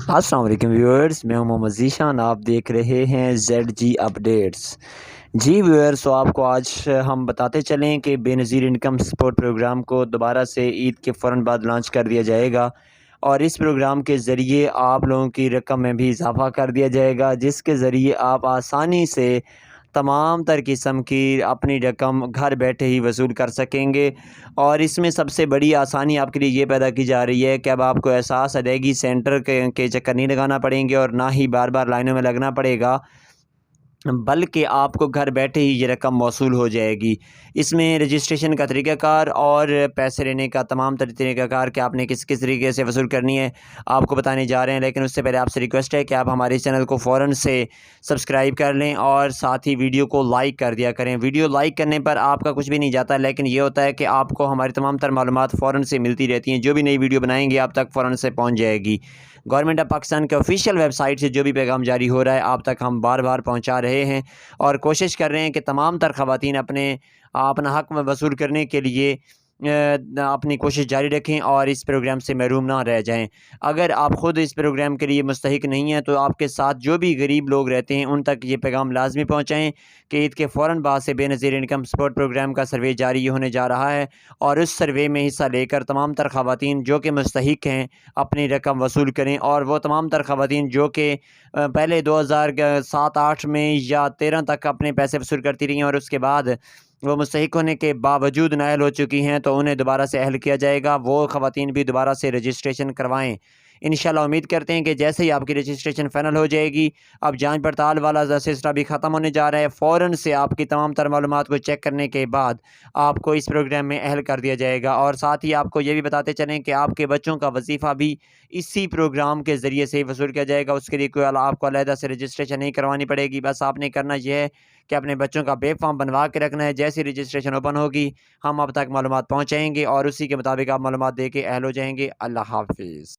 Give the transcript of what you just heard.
अस्सलाम वालेकुम व्यूअर्स, मैं हूं मोहम्मद ज़ीशान। आप देख रहे हैं ZG अपडेट्स। जी व्यूअर्स, तो आपको आज हम बताते चलें कि बेनज़ीर इनकम सपोर्ट प्रोग्राम को दोबारा से ईद के फ़ौरन बाद लॉन्च कर दिया जाएगा और इस प्रोग्राम के ज़रिए आप लोगों की रकम में भी इजाफ़ा कर दिया जाएगा, जिसके ज़रिए आप आसानी से तमाम तर किस्म की अपनी रकम घर बैठे ही वसूल कर सकेंगे। और इसमें सबसे बड़ी आसानी आपके लिए ये पैदा की जा रही है कि अब आपको एहसास अदायगी सेंटर के चक्कर नहीं लगाना पड़ेंगे और ना ही बार बार लाइनों में लगना पड़ेगा, बल्कि आपको घर बैठे ही ये रकम मौसूल हो जाएगी। इसमें रजिस्ट्रेशन का तरीक़ाकार और पैसे लेने का तमाम तरीक़ाकार कि आपने किस किस तरीके से वसूल करनी है, आपको बताने जा रहे हैं। लेकिन उससे पहले आपसे रिक्वेस्ट है कि आप हमारे चैनल को फ़ौरन से सब्सक्राइब कर लें और साथ ही वीडियो को लाइक कर दिया करें। वीडियो लाइक करने पर आपका कुछ भी नहीं जाता, लेकिन ये होता है कि आपको हमारी तमाम तर मालूमात फ़ौरन से मिलती रहती हैं। जो भी नई वीडियो बनाएंगे आप तक फ़ौरन से पहुँच जाएगी। गवर्नमेंट ऑफ पाकिस्तान के ऑफिशियल वेबसाइट से जो भी पैगाम जारी हो रहा है आप तक हम बार बार पहुँचा रहे हैं और कोशिश कर रहे हैं कि तमाम तर ख़वातीन अपना हक़ वसूल करने के लिए अपनी कोशिश जारी रखें और इस प्रोग्राम से महरूम ना रह जाएँ। अगर आप ख़ुद इस प्रोग्राम के लिए मुस्तहिक नहीं हैं, तो आपके साथ जो भी गरीब लोग रहते हैं उन तक ये पैगाम लाज़मी पहुँचाएँ कि ईद के फ़ौरन बाद से बेनज़ीर इनकम सपोर्ट प्रोग्राम का सर्वे जारी होने जा रहा है और उस सर्वे में हिस्सा लेकर तमाम तर ख़वातीन जो कि मुस्तहिक हैं अपनी रकम वसूल करें। और वो तमाम तर ख़वातीन जो कि पहले 2007-8 में या 13 तक अपने पैसे वसूल करती रही हैं और उसके बाद वो मुस्तहिक होने के बावजूद नाअहल हो चुकी हैं, तो उन्हें दोबारा से अहल किया जाएगा। वो ख़वातीन भी दोबारा से रजिस्ट्रेशन करवाएँ। इंशाल्लाह उम्मीद करते हैं कि जैसे ही आपकी रजिस्ट्रेशन फ़ाइनल हो जाएगी, अब जाँच पड़ताल वाला सिलसिला भी ख़त्म होने जा रहा है। फ़ौरन से आपकी तमाम तर मालूमात को चेक करने के बाद आपको इस प्रोग्राम में अहल कर दिया जाएगा। और साथ ही आपको ये भी बताते चलें कि आपके बच्चों का वज़ीफ़ा भी इसी प्रोग्राम के ज़रिए से ही वसूल किया जाएगा। उसके लिए कोई आपको अलहदा से रजिस्ट्रेशन नहीं करवानी पड़ेगी। बस आपने करना ये है कि अपने बच्चों का बे फ़ॉर्म बनवा के रखना है। जैसे ही रजिस्ट्रेशन ओपन होगी, हम आप तक मालूमात पहुँचाएँगे और उसी के मुताबिक आप मालूमात दे के अहल हो जाएँगे। अल्लाह हाफ़िज़।